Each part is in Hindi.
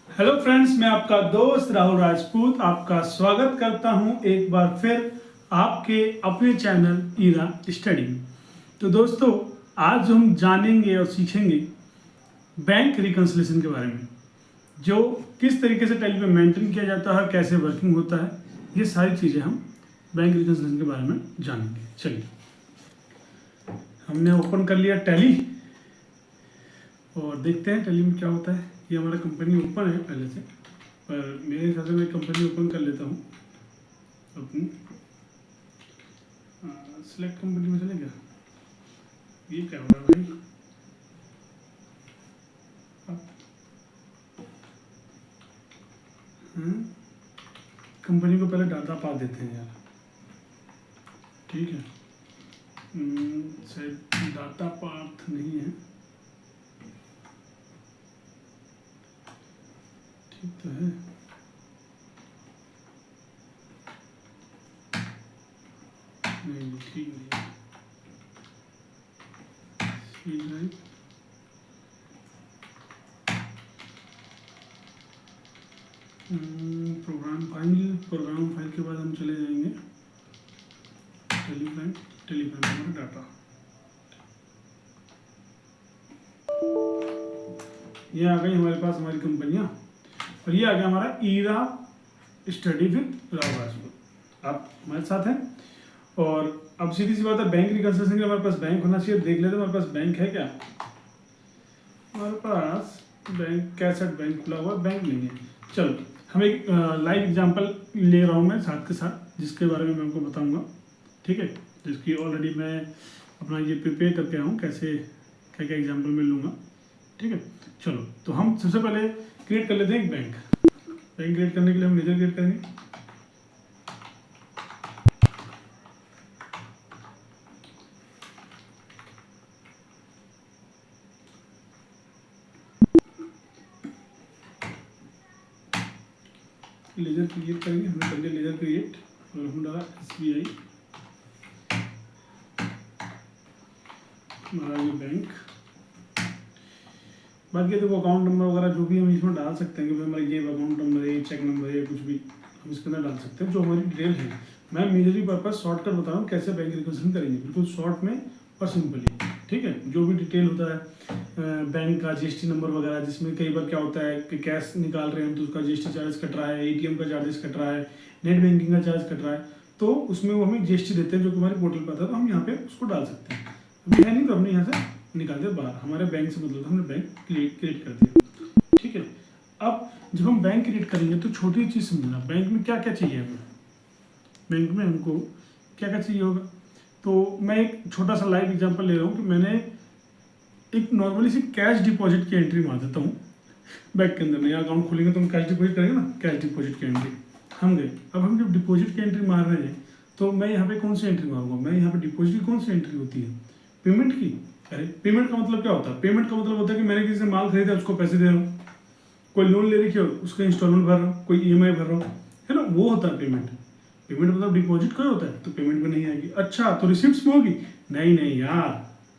हेलो फ्रेंड्स, मैं आपका दोस्त राहुल राजपूत आपका स्वागत करता हूं एक बार फिर आपके अपने चैनल ईरा स्टडी में। तो दोस्तों, आज हम जानेंगे और सीखेंगे बैंक रिकन्सिलेशन के बारे में, जो किस तरीके से टैली पे मेंटेन किया जाता है, कैसे वर्किंग होता है। ये सारी चीज़ें हम बैंक रिकन्सिलेशन के बारे में जानेंगे। चलिए, हमने ओपन कर लिया टैली और देखते हैं टैली में क्या होता है। ये हमारा कंपनी ओपन है पहले से, पर मेरे हिसाब से मैं कंपनी ओपन कर लेता हूँ अपनी। सिलेक्ट कंपनी में चले गया। ये क्या हो रहा है भाई? कंपनी को पहले डाटा पा देते हैं यार। ठीक है, शायद डाटा पाथ नहीं है। ठीक तो है। नहीं, ठीक नहीं है। प्रोग्राम फाइल के बाद हम चले जाएंगे टेलीग्राम हमारा डाटा। ये आ गई हमारे पास हमारी कंपनियां, और ये आ गया हमारा ईरा स्टडी विद राहुल राजपूत। आप हमारे साथ हैं। और अब सीधी सी बात है, बैंक रिकन्सिलेशन के लिए हमारे पास बैंक होना चाहिए। देख लेते हैं हमारे पास बैंक है क्या। हमारे पास बैंक कैसेट बैंक खुला हुआ, बैंक नहीं है। चलो, हम एक लाइव एग्जांपल ले रहा हूँ मैं साथ के साथ, जिसके बारे में मैं आपको बताऊंगा। ठीक है, जिसकी ऑलरेडी मैं अपना ये प्रिपेयर करके आया हूँ, कैसे क्या क्या एग्जांपल मैं लूँगा। ठीक है, चलो, तो हम सबसे पहले क्रिएट कर लेते हैं एक बैंक। बैंक क्रिएट करने के लिए हम लेजर क्रिएट करेंगे। लेजर क्रिएट करेंगे, हमने कर लिया लेजर क्रिएट और हम डाला SBI हमारा ये बैंक। बाकी देखो अकाउंट नंबर वगैरह जो भी हम इसमें डाल सकते हैं कि हमारा ये अकाउंट नंबर है, चेक नंबर है, कुछ भी हम इसके अंदर डाल सकते हैं जो हमारी डिटेल है। मैं मेजरली पर्पज शॉर्टकट बता रहा हूँ कैसे बैंक रिकन्सिलेशन करेंगे, बिल्कुल शॉर्ट में और सिंपली। ठीक है, जो भी डिटेल होता है बैंक का GST नंबर वगैरह, जिसमें कई बार क्या होता है कि कैश निकाल रहे हैं तो उसका GST चार्ज कट रहा है, ATM का चार्जेस कट रहा है, नेट बैंकिंग का चार्ज कट रहा है, तो उसमें वो हमें GST देते हैं जो कि हमारे पोर्टल पर आता है, तो हम यहाँ पे उसको डाल सकते हैं। अभी है नहीं तो हमने यहाँ से निकाल दिया बाहर, हमारे बैंक से मतलब हमने बैंक क्रिएट कर दिया। ठीक है, अब जब हम बैंक क्रिएट करेंगे तो छोटी चीज़ समझना, बैंक में क्या क्या चाहिए हमें। बैंक में हमको क्या क्या चाहिए होगा, तो मैं एक छोटा सा लाइव एग्जांपल ले रहा हूँ कि मैंने एक नॉर्मली सी कैश डिपॉजिट की एंट्री मार देता हूँ बैंक के अंदर। नया अकाउंट खोलेंगे तो हम कैश डिपॉजिट करेंगे ना, कैश डिपॉजिट की एंट्री हम गए। अब हम जब डिपॉजिट की एंट्री मार रहे हैं तो मैं यहाँ पे कौन सी एंट्री मारूंगा, मैं यहाँ पे डिपॉजिट की कौन सी एंट्री होती है, पेमेंट की। अरे पेमेंट का मतलब क्या होता है, पेमेंट का मतलब होता है कि मैंने किसी से माल खरीदा उसको पैसे दे रहा हूँ, कोई लोन ले रखी हो उसका इंस्टॉलमेंट भर रहा हूँ, कोई EMI भर रहा हूँ, है ना, वो होता है पेमेंट। पेमेंट मतलब डिपॉजिट का होता है, तो पेमेंट में नहीं आएगी। अच्छा, तो रिसिप्ट में होगी? नहीं नहीं यार,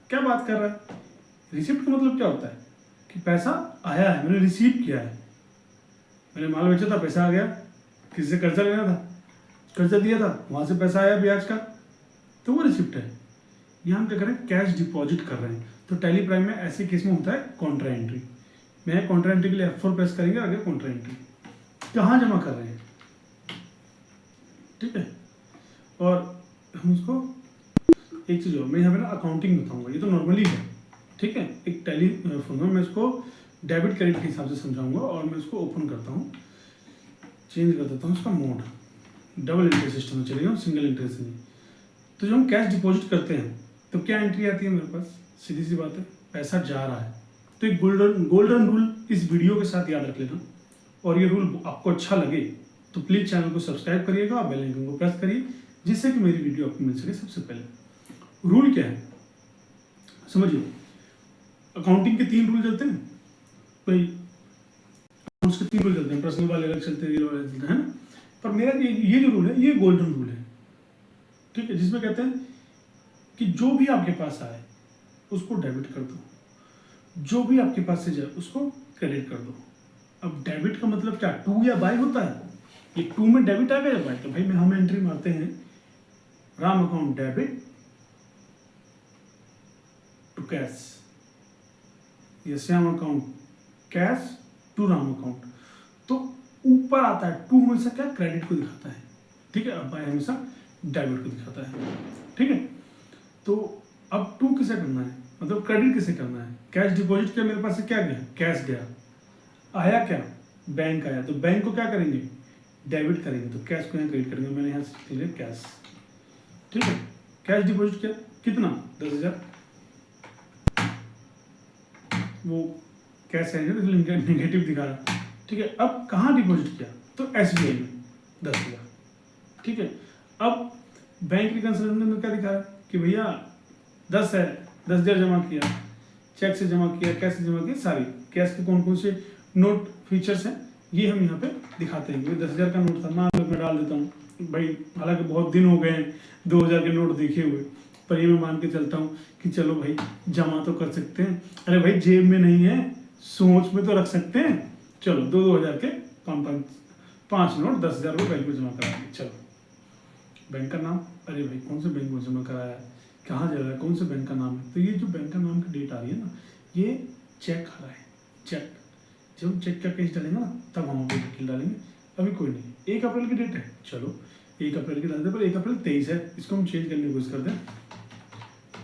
क्या बात कर रहा है। रिसिप्ट का मतलब क्या होता है कि पैसा आया है, मैंने रिसीव किया है, मैंने माल बेचा था, पैसा आ गया। किसी से कर्जा लेना था, कर्जा दिया था, वहां से पैसा आया ब्याज का, तो वो रिसिप्ट है। यहाँ हम क्या कर रहे हैं, कैश डिपॉजिट कर रहे हैं। तो टैली प्राइम में ऐसे केस में होता है कॉन्ट्रा एंट्री। मैं कॉन्ट्रा एंट्री के लिए F4 प्रेस करेंगे, आगे कॉन्ट्रा एंट्री कहाँ जमा कर रहे हैं। ठीक है, और हम उसको एक चीज़ और मैं यहाँ पे ना अकाउंटिंग बताऊंगा, ये तो नॉर्मली है। ठीक है, एक टैली फोन में मैं इसको डेबिट क्रेडिट के हिसाब से समझाऊंगा, और मैं इसको ओपन करता हूँ, चेंज कर देता हूँ इसका मोड, डबल इंटरेस्ट सिस्टम में चलेगा, सिंगल इंटरेस्ट नहीं। तो जब हम कैश डिपॉजिट करते हैं तो क्या एंट्री आती है मेरे पास, सीधी सी बात है, पैसा जा रहा है। तो एक गोल्डन रूल इस वीडियो के साथ याद रख लेना, और ये रूल आपको अच्छा लगे तो प्लीज़ चैनल को सब्सक्राइब करिएगा और बेल आइकन को प्रेस करिए, जिससे कि मेरी वीडियो आपको मिल सके सबसे पहले। रूल क्या है समझिए, अकाउंटिंग के 3 रूल चलते हैं भाई, उसके 3 रूल चलते हैं, पर्सनल वाले अलग चलते हैं, ये वाले चलते हैं, है ना। पर मेरा ये जो रूल है ये गोल्डन रूल है। ठीक है, जिसमें कहते हैं कि जो भी आपके पास आए उसको डेबिट कर दो, जो भी आपके पास से जाए उसको क्रेडिट कर दो। अब डेबिट का मतलब क्या, टू या बाय होता है? ये टू में डेबिट आ गया या बाय? तो भाई हम एंट्री मारते हैं Ram account debit to cash, या Shyam account cash to Ram account. तो ऊपर आता है टू, हमेशा क्या क्रेडिट को दिखाता है, ठीक है, अब बाय हमेशा डेबिट को दिखाता है, ठीक है। तो अब टू किसे करना है, मतलब क्रेडिट किसे करना है? कैश डिपॉजिट किया, मेरे पास से क्या गया, कैश गया, आया क्या, बैंक आया, तो बैंक को क्या करेंगे, डेबिट करेंगे, तो कैश को यहाँ क्रेडिट करेंगे। मैंने यहाँ से लिया कैश, ठीक है। कैश डिपॉजिट किया कितना, 10,000, वो कैश है नेगेटिव दिखा रहा, ठीक है। अब कहाँ डिपॉजिट किया, तो SBI में 10,000, ठीक है। अब बैंक रिकंसिलिएशन में क्या दिखा रहा है कि भैया 10 है, 10,000 जमा किया, चेक से जमा किया, कैश से जमा किया, सारी कैश के कौन कौन से नोट फीचर्स हैं ये हम यहाँ पे दिखाते हैं। 10,000 का नोट था, मान लो मैं डाल देता हूँ भाई, हालांकि बहुत दिन हो गए हैं 2,000 के नोट देखे हुए, पर ये मैं मान के चलता हूँ कि चलो भाई जमा तो कर सकते हैं। अरे भाई जेब में नहीं है, सोच में तो रख सकते हैं। चलो 2,000 के 5 नोट 10,000 रुपये बैंक में जमा करा दिए। चलो बैंक का नाम, अरे भाई कौन से बैंक में जमा कराया है, कहाँ जा रहा है, कौन से बैंक का नाम है, तो ये जो बैंक का नाम की डेट आ रही है ना, ये चेक आ रहा है, चेक। जब चेक का केस डालेंगे ना तब हम डिटेल डालेंगे, अभी कोई नहीं। 1 अप्रैल की डेट है, चलो 1 अप्रैल की डालते, पर 1 अप्रैल 23 है, इसको हम चेंज करने की कोशिश करते हैं।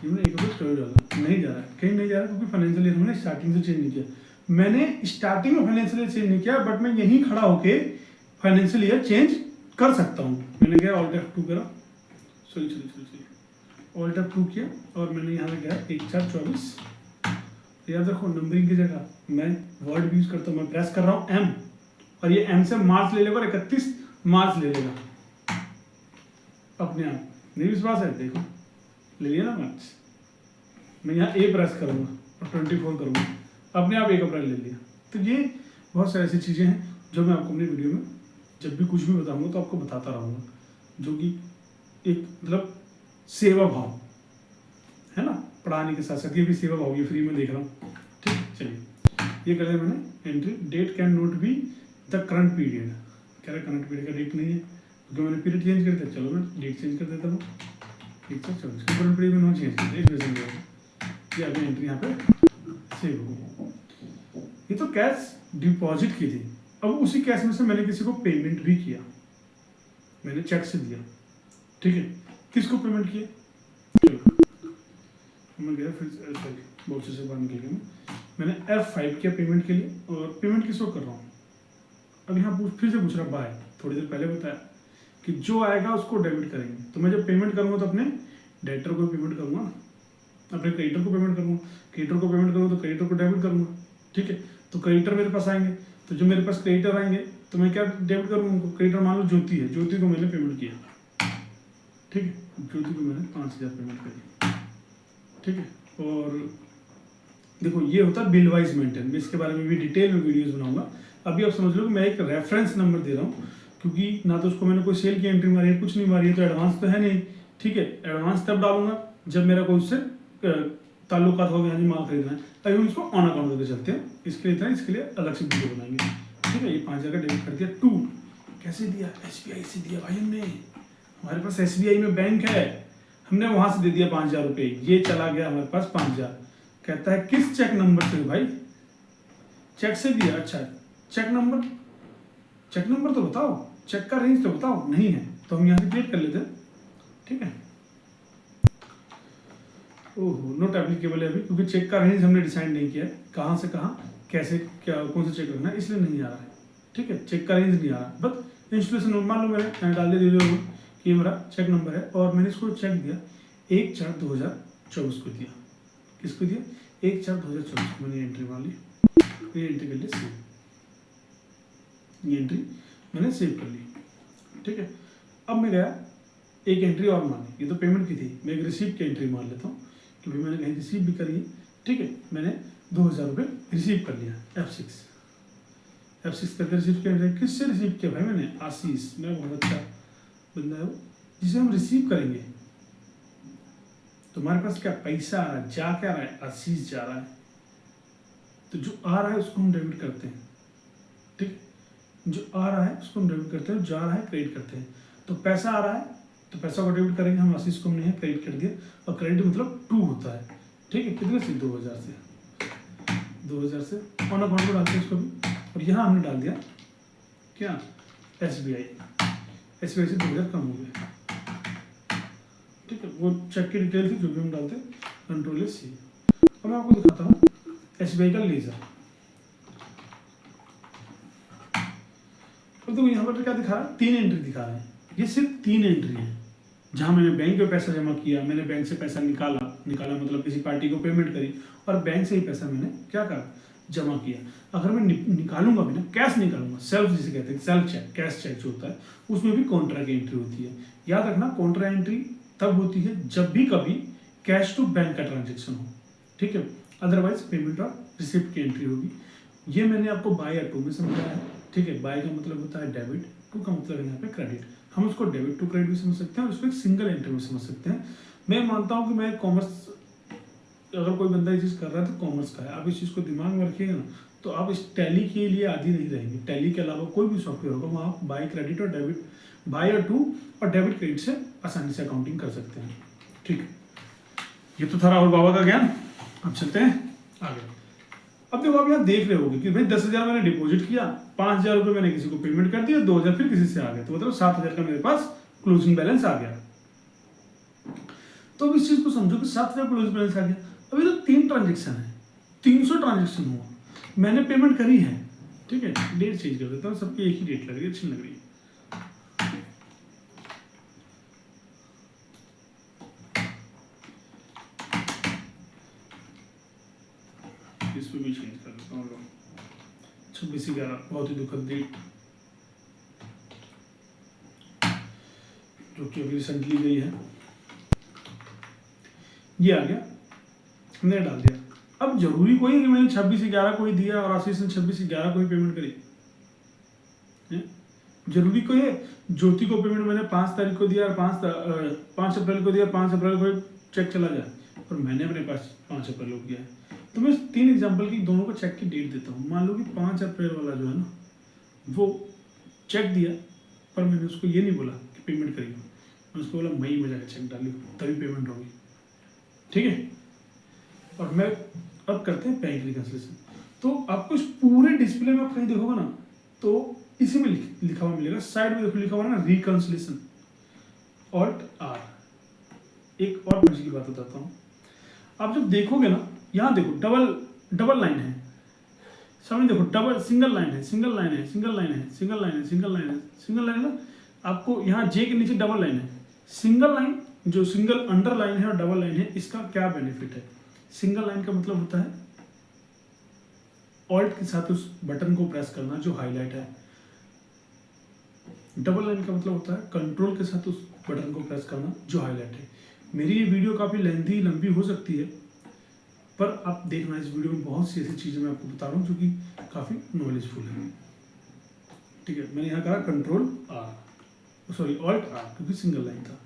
हमने 1 अप्रैल क्यों डाला, नहीं जा रहा है, कहीं नहीं जा रहा, क्योंकि फाइनेंशियल ईयर हमने स्टार्टिंग से चेंज नहीं किया। मैंने स्टार्टिंग में फाइनेंशियल ईयर चेंज नहीं किया, बट मैं यहीं खड़ा होके फाइनेंशियल ईयर चेंज कर सकता हूँ। मैंने क्या ऑल्ट F2 करा, सॉरी ऑल्ट F2 किया, और मैंने यहाँ पे गया 1/4/24। याद रखो नंबरिंग की जगह मैं वर्ड भी यूज करता हूँ, मैं प्रेस कर रहा हूँ M, और ये M से मार्च ले लेगा और 31 मार्च ले लेगा अपने आप। नहीं विश्वास है, देखो ले लिया ना मार्च। मैं यहाँ A प्रेस करूँगा और 24 करूँगा, अपने आप 1 अप्रैल ले लिया। तो ये बहुत सारी ऐसी चीज़ें हैं जो मैं आपको अपनी वीडियो में जब भी कुछ भी बताऊँगा तो आपको बताता रहूँगा, जो कि एक मतलब सेवा भाव है ना, पढ़ाने के साथ साथ ये भी सेवा भाव, ये फ्री में देख रहा हूँ, ठीक। चलिए ये कर दिया मैंने entry. Date can note be the current period, कह रहे करंट पीरियड का डेट नहीं है क्योंकि मैंने पीरियड चेंज कर दिया, चलो मैं डेट चेंज कर देता हूँ, ठीक है। चलो इसके करंट पीरियड में नो चेंज कर दिया, ये अभी एंट्री यहाँ पे सेव हो गई। ये तो कैश डिपॉजिट की थी। अब उसी कैश में से मैंने किसी को पेमेंट भी किया, मैंने चेक से दिया, ठीक है। किसको पेमेंट किया, मैं गया फिर सॉरी बहुत से बाहर निकल गया, मैंने F5 किया पेमेंट के लिए। और पेमेंट किसको कर रहा हूँ, अब यहाँ फिर से पूछ रहा बाय, थोड़ी देर पहले बताया कि जो आएगा उसको डेबिट करेंगे। तो मैं जब पेमेंट करूँगा तो अपने डेटर को पेमेंट करूँगा, अपने क्रेडिटर को पेमेंट करूँगा, क्रेडिटर को पेमेंट करूँगा तो क्रेडिटर को डेबिट करूँगा, ठीक है। तो क्रेडिटर मेरे पास आएंगे, तो जो मेरे पास क्रेडिटर आएंगे तो मैं क्या डेबिट करूँगा उनको। क्रेडिटर मान लो ज्योति है, ज्योति को मैंने पेमेंट किया, ठीक है, ज्योति को मैंने 5,000 पेमेंट करी, ठीक है। और देखो ये होता है बिल वाइज मेंटेन, मैं इसके बारे में भी डिटेल में वीडियोस बनाऊंगा। अभी आप समझ लो कि मैं एक रेफरेंस नंबर दे रहा हूँ, क्योंकि ना तो उसको मैंने कोई सेल की एंट्री मारी है, कुछ नहीं मारी है, तो एडवांस तो है नहीं, ठीक है। एडवांस तब डालूंगा जब मेरा कोई उससे ताल्लुकात हो गया, माल खरीदना है, तभी हम इसको ऑन अकाउंट करके चलते हैं। इसके लिए इतना, इसके लिए अलग से वीडियो बनाएंगे, ठीक है। ये 5,000 का डेबिट कर दिया। 2 कैसे दिया, SBI से दिया भाई हमने, हमारे पास SBI में बैंक है, हमने वहां से दे दिया 5,000 रुपये, ये चला गया हमारे पास 5,000। कहता है किस चेक नंबर से भाई, चेक से दिया, अच्छा चेक नंबर तो बताओ, चेक का रेंज तो बताओ, नहीं है तो हम यहाँ से क्रिएट कर लेते हैं, ठीक है। ओहो नोट एप्लीकेबल है अभी, क्योंकि चेक का रेंज हमने डिसाइड नहीं किया है, कहाँ से कहाँ कैसे क्या कौन सा चेक रखना है, इसलिए नहीं आ रहा है, ठीक है। चेक का रेंज नहीं आ रहा, बट इंस्टॉलेशन मान लो मैंने डाल दिया कि ये मेरा चेक नंबर है, और मैंने इसको चेक दिया 1/4/2024 को दिया, किसको दिया, 1/4/2024 को मैंने एंट्री मान ली, ये एंट्री कर ली सेव, ये एंट्री मैंने सेव कर ली, ठीक है। अब मैं गया एक एंट्री और मानी, ये तो पेमेंट की थी, मैं एक रिसीप्ट की एंट्री मान लेता हूँ कि भाई मैंने कहीं रिसीव भी करी है, ठीक है। मैंने 2,000 रुपये रिसीव कर लिया, F6 करके रिसीव किया। किससे रिसीव किया भाई मैंने, आशीष, मेरा बहुत अच्छा बंदा है वो, जिसे हम रिसीव करेंगे। तुम्हारे पास क्या पैसा आ रहा है, जा क्या रहा है, आशीष जा रहा है, तो जो आ रहा है उसको हम डेबिट करते हैं, ठीक है, जो आ रहा है उसको हम डेबिट करते हैं, जा रहा है क्रेडिट करते हैं। तो पैसा आ रहा है तो पैसा को डेबिट करेंगे हम, आशीष को हमने क्रेडिट कर दिया, और क्रेडिट मतलब 2 होता है। ठीक है, कितने से 2000 से ऑन अकाउंट को डालते हैं इसको भी, और यहाँ हमने डाल दिया क्या, SBI से 2000 कम हो गया। ठीक है, वो चेक की डिटेल थी जो भी हम डालते हैं, Ctrl+C। अब मैं आपको दिखाता हूँ SBI का लेजर। अब देखो यहाँ पर क्या दिखा रहा है, 3 एंट्री दिखा रहे हैं, ये सिर्फ 3 एंट्री है। जहाँ मैंने बैंक में पैसा जमा किया, मैंने बैंक से पैसा निकाला मतलब किसी पार्टी को पेमेंट करी, और बैंक से ही पैसा मैंने क्या करा, जमा किया। अगर मैं निकालूंगा भी ना, कैश निकालूंगा, सेल्फ जिसे कहते हैं, सेल्फ चेक, कैश चेक जो होता है, उसमें भी कॉन्ट्रा की एंट्री होती है। याद रखना, कॉन्ट्रा एंट्री तब होती है जब भी कभी कैश टू बैंक का ट्रांजेक्शन हो। ठीक है, अदरवाइज पेमेंट और रिसिप्ट की एंट्री होगी। ये मैंने आपको बाय या टू में समझाया है। ठीक है, बाय का मतलब होता है डेबिट, टू का मतलब है यहाँ पे क्रेडिट। हम उसको डेबिट टू क्रेडिट भी समझ सकते हैं, उसको एक सिंगल एंट्री में समझ सकते हैं। मैं मानता हूँ कि मैं कॉमर्स, अगर कोई बंदा ये चीज़ कर रहा है तो कॉमर्स का है, आप इस चीज़ को दिमाग में रखिएगा ना, तो आप इस टैली के लिए आदी नहीं रहेंगे। टैली के अलावा कोई भी सॉफ्टवेयर होगा, वहाँ आप बाय क्रेडिट और डेबिट, बाय और टू और डेबिट क्रेडिट से आसानी से अकाउंटिंग कर सकते हैं। ठीक है, ये तो था राहुल बाबा का ज्ञान। अब चलते हैं आगे। अब देखो, आप यहाँ देख रहे होगे कि भाई 10,000 मैंने डिपॉजिट किया, 5,000 रुपये मैंने किसी को पेमेंट कर दिया, 2,000 फिर किसी से आ गया, तो मतलब 7,000 का मेरे पास क्लोजिंग बैलेंस आ गया। तो अब इस चीज को समझो कि 7,000 क्लोजिंग बैलेंस आ गया। अभी तो 3 ट्रांजेक्शन है, 300 ट्रांजेक्शन हुआ, मैंने पेमेंट करी है। ठीक है, डेट चेंज कर देता हूँ, सबकी एक ही डेट लग रही है, अच्छी लग रही है। इसमें भी चेंज कर देता हूँ, 26/11, बहुत ही दुखद डेट जो कि अभी रिसेंटली गई है। ये आ गया, हमने डाल दिया। अब जरूरी कोई है कि मैंने 26/11 को ही दिया और आशीष ने 26/11 को ही पेमेंट करी? जरूरी कोई है? ज्योति को पेमेंट मैंने 5 तारीख को दिया और 5 अप्रैल को दिया, 5 अप्रैल को चेक चला जाए, पर मैंने अपने पास 5 अप्रैल को किया है। तो मैं 3 एग्जाम्पल की दोनों को चेक की डेट देता हूँ। मान लो कि 5 अप्रैल वाला जो है ना, वो चेक दिया, पर मैंने उसको ये नहीं बोला कि पेमेंट करिए, मैंने उसको बोला मई में जाकर चेक डालियो, तभी पेमेंट होगी। ठीक है, और मैं अब करते हैं बैंक रिकंसिलिएशन। तो आपको इस पूरे डिस्प्ले में आप कहीं देखोगे ना, तो इसी में लिखा हुआ मिलेगा, साइड में देखो लिखा हुआ ना रिकंसिलिएशन, Alt+R। एक और मजे की बात बताता हूँ, आप जब देखोगे ना, यहाँ देखो डबल लाइन है, सामने देखो डबल सिंगल लाइन है, सिंगल लाइन है, सिंगल लाइन है, सिंगल लाइन है, सिंगल लाइन है, सिंगल लाइन है। आपको यहाँ जे के नीचे डबल लाइन है। सिंगल लाइन, जो सिंगल अंडर लाइन है और डबल लाइन है, इसका क्या बेनिफिट है? सिंगल लाइन का मतलब होता है ऑल्ट के साथ उस बटन को प्रेस करना जो हाईलाइट है। डबल लाइन का मतलब होता है कंट्रोल के साथ उस बटन को प्रेस करना जो हाईलाइट है। मेरी ये वीडियो काफ़ी लंबी हो सकती है, पर आप देखना इस वीडियो में बहुत सी ऐसी चीज़ें मैं आपको बता रहा हूँ जो कि काफ़ी नॉलेजफुल है। ठीक है, मैंने यहाँ कहा Alt+R, क्योंकि सिंगल लाइन था।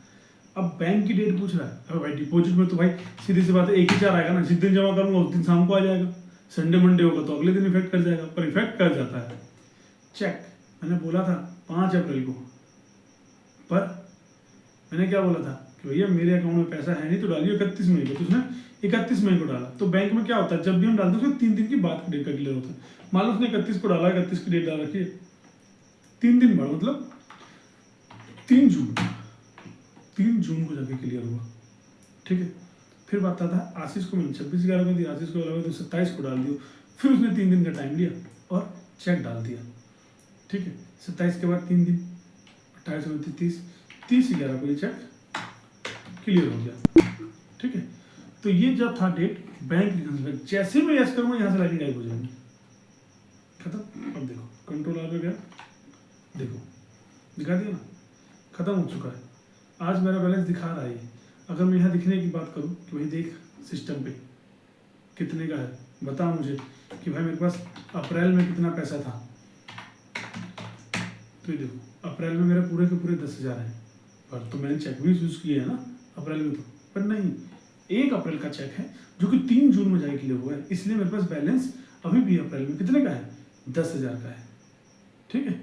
अब बैंक की डेट पूछ रहा है, अब भाई डिपॉजिट में तो भाई सीधी सी बात है, 1 ही 4 आएगा ना, जिस दिन जमा करूँगा उस दिन शाम को आ जाएगा। संडे मंडे होगा तो अगले दिन इफेक्ट कर जाएगा, पर इफेक्ट कर जाता है। चेक मैंने बोला था 5 अप्रैल को, पर मैंने क्या बोला था कि भैया मेरे अकाउंट में पैसा है नहीं तो डालिए 31 मई को, तो उसने 31 मई को डाला। तो बैंक में क्या होता है, जब भी हम डालते हैं उसमें 3 दिन की बाद डेट का क्लियर होता है। मान लो उसने 31 को डाला, 31 की डेट डाल रखी है, 3 दिन बाद मतलब 3 जून को जाके क्लियर हुआ। ठीक है, फिर बात आता है आशीष को मैंने 26/11 को दिया, आशीष को लगा तो 27 को डाल दिया, फिर उसने 3 दिन का टाइम लिया और चेक डाल दिया। ठीक है, 27 के बाद 3 दिन, 28, 29, 30/11 को ये चेक क्लियर हो गया। ठीक है, तो ये जब था डेट बैंक रिकंसिलिएशन, जैसे मैं यस करूंगा यहाँ से लाइटिंग गायब हो जाएंगी, खत्म। अब देखो Ctrl+R पे गया, देखो दिखा दिया ना, खत्म हो चुका है। आज मेरा बैलेंस दिखा रहा है। अगर मैं यहाँ दिखने की बात करूँ कि भाई देख सिस्टम पे कितने का है, बता मुझे कि भाई मेरे पास अप्रैल में कितना पैसा था। तो ये देखो अप्रैल में मेरा पूरे के पूरे 10,000 है, पर तो मैंने चेक भी यूज़ किया है ना अप्रैल में, तो पर नहीं, 1 अप्रैल का चेक है जो कि 3 जून में जाके क्लियर हुआ है, इसलिए मेरे पास बैलेंस अभी भी अप्रैल में कितने का है, 10,000 का है। ठीक है,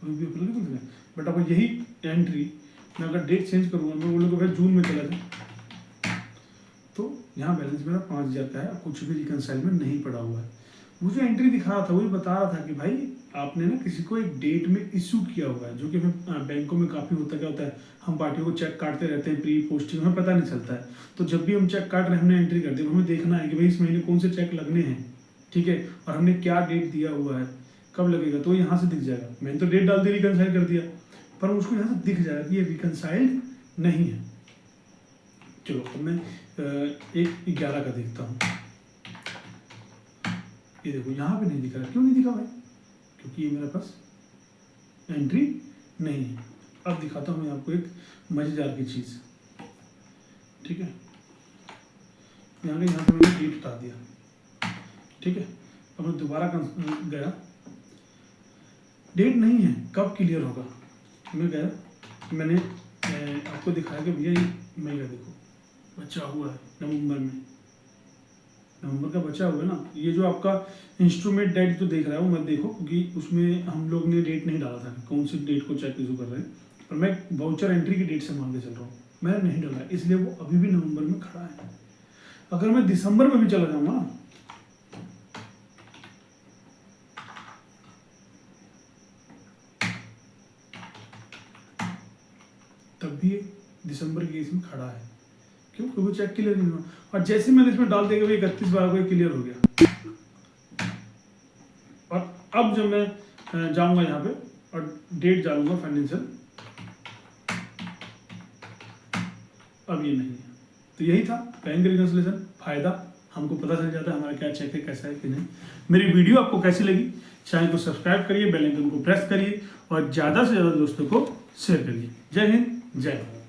अभी भी अप्रैल निकल गया। बट अब यही एंट्री मैं अगर डेट चेंज करूँगा, मैं बोलूँगा भाई जून में चला जाए, तो यहाँ बैलेंस मेरा 5,000 का है, कुछ भी रिकनसाइल में नहीं पड़ा हुआ है। वो जो एंट्री दिखा रहा था वही बता रहा था कि भाई आपने ना किसी को एक डेट में इशू किया हुआ है, जो कि हमें बैंकों में काफ़ी होता क्या होता है, हम पार्टियों को चेक काटते रहते हैं प्री पोस्टिंग, हमें पता नहीं चलता है। तो जब भी हम चेक काट रहे हैं, हमने एंट्री कर दी, हमें देखना है कि भाई इस महीने कौन से चेक लगने हैं, ठीक है, और हमने क्या डेट दिया हुआ है, कब लगेगा, तो यहाँ से दिख जाएगा। मैंने तो डेट डाल दी, रिकनसाइल कर दिया, पर उसको यहाँ से दिख जाएगा कि ये रिकनसाइल्ड नहीं है। चलो अब मैं 1/11 का देखता हूँ। ये देखो यहाँ पे नहीं दिख रहा, क्यों नहीं दिखा भाई? क्योंकि ये मेरे पास एंट्री नहीं है। अब दिखाता हूँ मैं आपको एक मजेदार की चीज़, ठीक है। यहाँ पे मैंने डेट हटा दिया, ठीक है। अब मैं दोबारा गया, डेट नहीं है, कब क्लियर होगा? मैं गया, मैंने आपको दिखाया कि भैया ये महीना देखो बचा हुआ है, नवंबर का बचा हुआ है ना। ये जो आपका इंस्ट्रूमेंट डेट जो देख रहा है वो मत देखो, क्योंकि उसमें हम लोग ने डेट नहीं डाला था, कौन सी डेट को चेक इशू कर रहे हैं, पर मैं वाउचर एंट्री की डेट से मान के चल रहा हूँ, मैंने नहीं डाला, इसलिए वो अभी भी नवंबर में खड़ा है। अगर मैं दिसंबर में भी चला जाऊँगा ना, तब भी दिसंबर के केस में खड़ा है, क्यों? क्योंकि वो चेक क्लियर नहीं हुआ। और जैसे मैंने इसमें डाल दिया कि 31/12 को क्लियर हो गया, और अब जब मैं जाऊंगा यहाँ पे और डेट डालूंगा फाइनेंशियल, अब ये नहीं है। तो यही था बैंक रिकंसिलिएशन, फायदा हमको पता चल जाता है हमारा क्या चेक है, कैसा है कि नहीं। मेरी वीडियो आपको कैसी लगी? चैनल को सब्सक्राइब करिए, बेल आइकन को प्रेस करिए और ज़्यादा से ज़्यादा दोस्तों को शेयर करिए। जय हिंद, जय भारत।